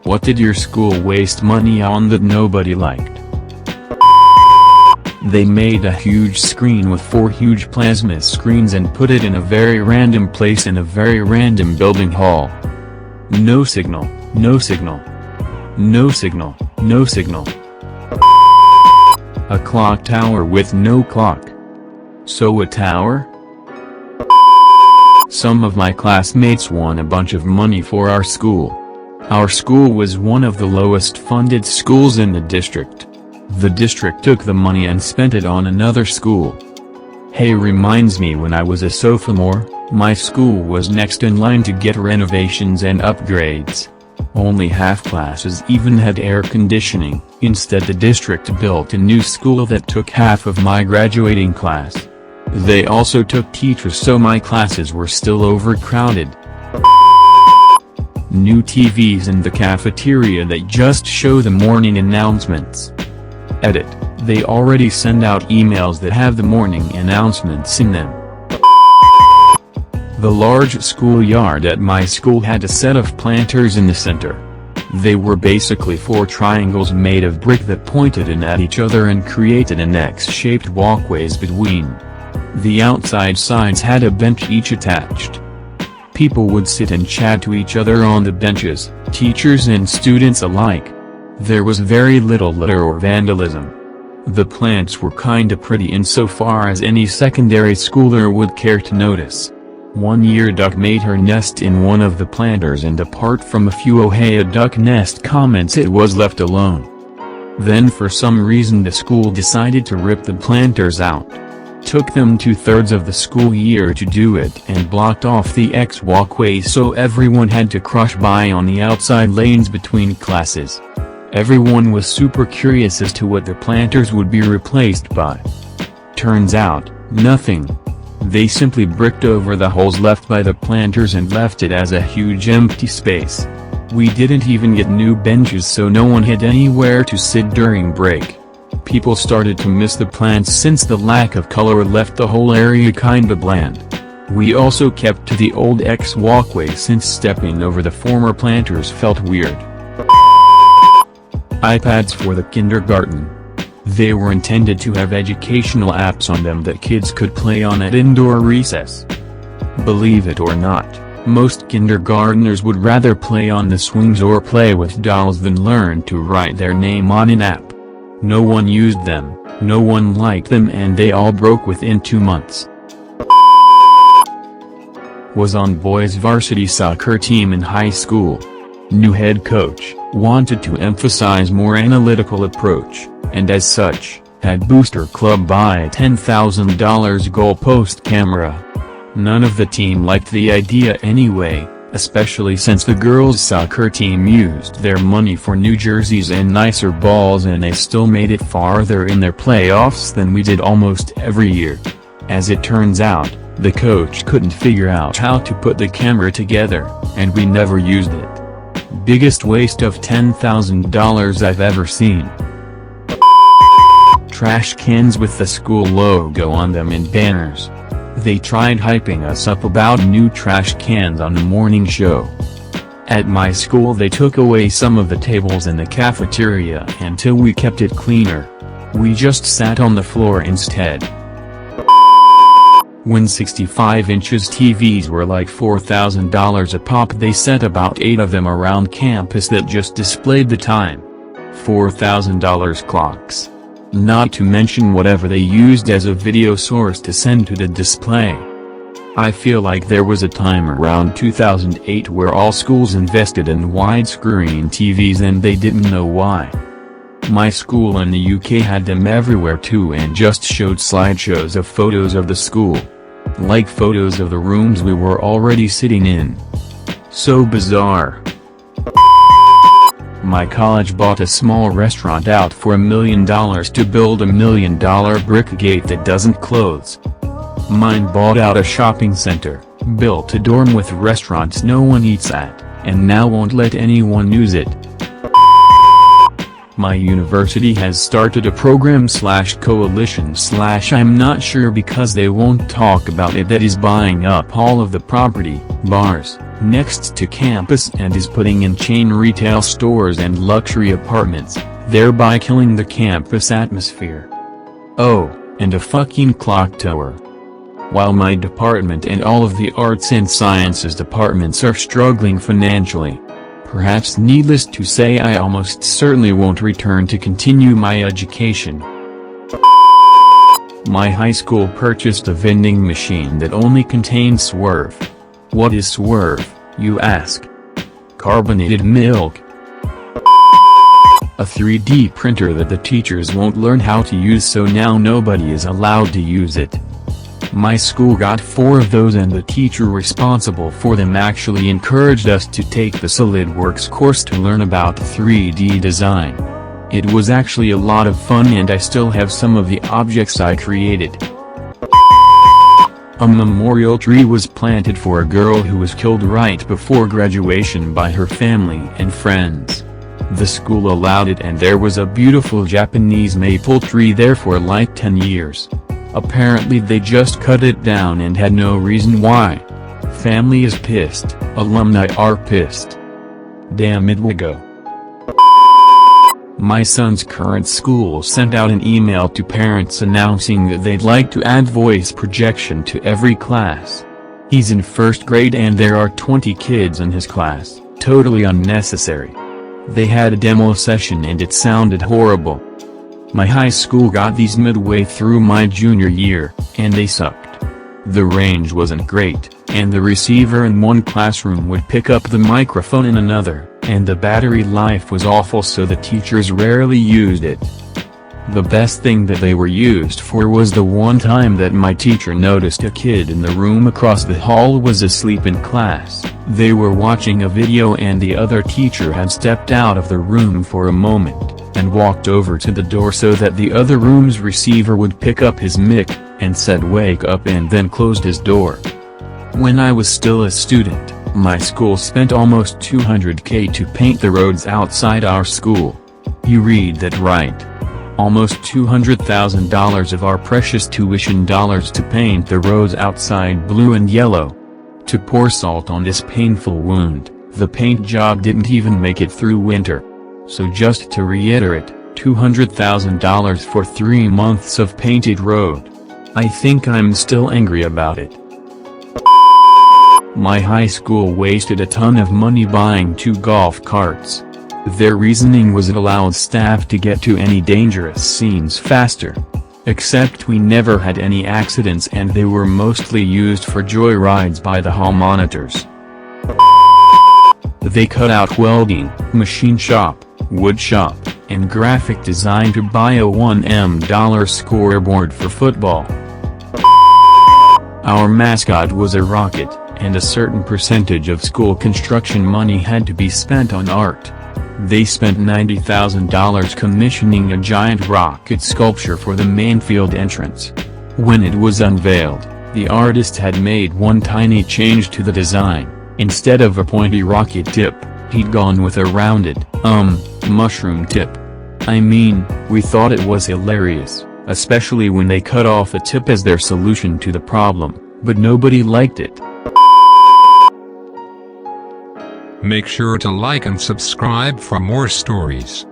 What did your school waste money on that nobody liked? They made a huge screen with 4 huge plasma screens and put it in a very random place in a very random building hall. No signal, no signal. No signal, no signal. A clock tower with no clock. So a tower? Some of my classmates won a bunch of money for our school. Our school was one of the lowest funded schools in the district. The district took the money and spent it on another school. Hey, reminds me when I was a sophomore, my school was next in line to get renovations and upgrades. Only half classes even had air conditioning. Instead, the district built a new school that took half of my graduating class. They also took teachers, so my classes were still overcrowded. New TVs in the cafeteria that just show the morning announcements. Edit, they already send out emails that have the morning announcements in them. The large schoolyard at my school had a set of planters in the center. They were basically 4 triangles made of brick that pointed in at each other and created an X-shaped walkways between. The outside sides had a bench each attached. People would sit and chat to each other on the benches, teachers and students alike. There was very little litter or vandalism. The plants were kinda pretty insofar as any secondary schooler would care to notice. One year a duck made her nest in one of the planters, and apart from a few "oh hey, a duck nest" comments, it was left alone. Then for some reason the school decided to rip the planters out. Took them 2/3 of the school year to do it and blocked off the X walkway so everyone had to crush by on the outside lanes between classes. Everyone was super curious as to what the planters would be replaced by. Turns out, nothing. They simply bricked over the holes left by the planters and left it as a huge empty space. We didn't even get new benches, so no one had anywhere to sit during break. People started to miss the plants since the lack of color left the whole area kinda bland. We also kept to the old X walkway since stepping over the former planters felt weird. iPads for the kindergarten. They were intended to have educational apps on them that kids could play on at indoor recess. Believe it or not, most kindergartners would rather play on the swings or play with dolls than learn to write their name on an app. No one used them, no one liked them, and they all broke within 2 months. Was on boys' varsity soccer team in high school. New head coach, wanted to emphasize more analytical approach, and as such, had Booster Club buy a $10,000 goalpost camera. None of the team liked the idea anyway, especially since the girls' soccer team used their money for new jerseys and nicer balls, and they still made it farther in their playoffs than we did almost every year. As it turns out, the coach couldn't figure out how to put the camera together, and we never used it. Biggest waste of $10,000 I've ever seen. Trash cans with the school logo on them and banners. They tried hyping us up about new trash cans on the morning show. At my school they took away some of the tables in the cafeteria until we kept it cleaner. We just sat on the floor instead. When 65 inches TVs were like $4,000 a pop, they set about 8 of them around campus that just displayed the time. $4,000 clocks. Not to mention whatever they used as a video source to send to the display. I feel like there was a time around 2008 where all schools invested in widescreen TVs and they didn't know why. My school in the UK had them everywhere too, and just showed slideshows of photos of the school. Like photos of the rooms we were already sitting in. So bizarre. My college bought a small restaurant out for $1 million to build $1 million brick gate that doesn't close. Mine bought out a shopping center, built a dorm with restaurants no one eats at, and now won't let anyone use it. My university has started a program / coalition / I'm not sure because they won't talk about it, that is buying up all of the property, bars, next to campus and is putting in chain retail stores and luxury apartments, thereby killing the campus atmosphere. Oh, and a fucking clock tower. While my department and all of the arts and sciences departments are struggling financially. Perhaps needless to say, I almost certainly won't return to continue my education. My high school purchased a vending machine that only contains Swerve. What is Swerve, you ask? Carbonated milk. A 3D printer that the teachers won't learn how to use, so now nobody is allowed to use it. My school got 4 of those and the teacher responsible for them actually encouraged us to take the SolidWorks course to learn about 3D design. It was actually a lot of fun and I still have some of the objects I created. A memorial tree was planted for a girl who was killed right before graduation by her family and friends. The school allowed it and there was a beautiful Japanese maple tree there for like 10 years. Apparently they just cut it down and had no reason why. Family is pissed, alumni are pissed. Damn it, we go. My son's current school sent out an email to parents announcing that they'd like to add voice projection to every class. He's in 1st grade and there are 20 kids in his class, totally unnecessary. They had a demo session and it sounded horrible. My high school got these midway through my junior year, and they sucked. The range wasn't great, and the receiver in one classroom would pick up the microphone in another, and the battery life was awful, so the teachers rarely used it. The best thing that they were used for was the one time that my teacher noticed a kid in the room across the hall was asleep in class. They were watching a video and the other teacher had stepped out of the room for a moment, and walked over to the door so that the other room's receiver would pick up his mic, and said wake up, and then closed his door. When I was still a student, my school spent almost $200K to paint the roads outside our school. You read that right. Almost $200,000 of our precious tuition dollars to paint the roads outside blue and yellow. To pour salt on this painful wound, the paint job didn't even make it through winter. So just to reiterate, $200,000 for 3 months of painted road. I think I'm still angry about it. My high school wasted a ton of money buying 2 golf carts. Their reasoning was it allowed staff to get to any dangerous scenes faster. Except we never had any accidents and they were mostly used for joyrides by the hall monitors. They cut out welding, machine shop, wood shop, and graphic design to buy a $1 scoreboard for football. Our mascot was a rocket, and a certain percentage of school construction money had to be spent on art. They spent $90,000 commissioning a giant rocket sculpture for the main field entrance. When it was unveiled, the artist had made one tiny change to the design. Instead of a pointy rocket tip, he'd gone with a rounded, mushroom tip. I mean, we thought it was hilarious, especially when they cut off the tip as their solution to the problem, but nobody liked it. Make sure to like and subscribe for more stories.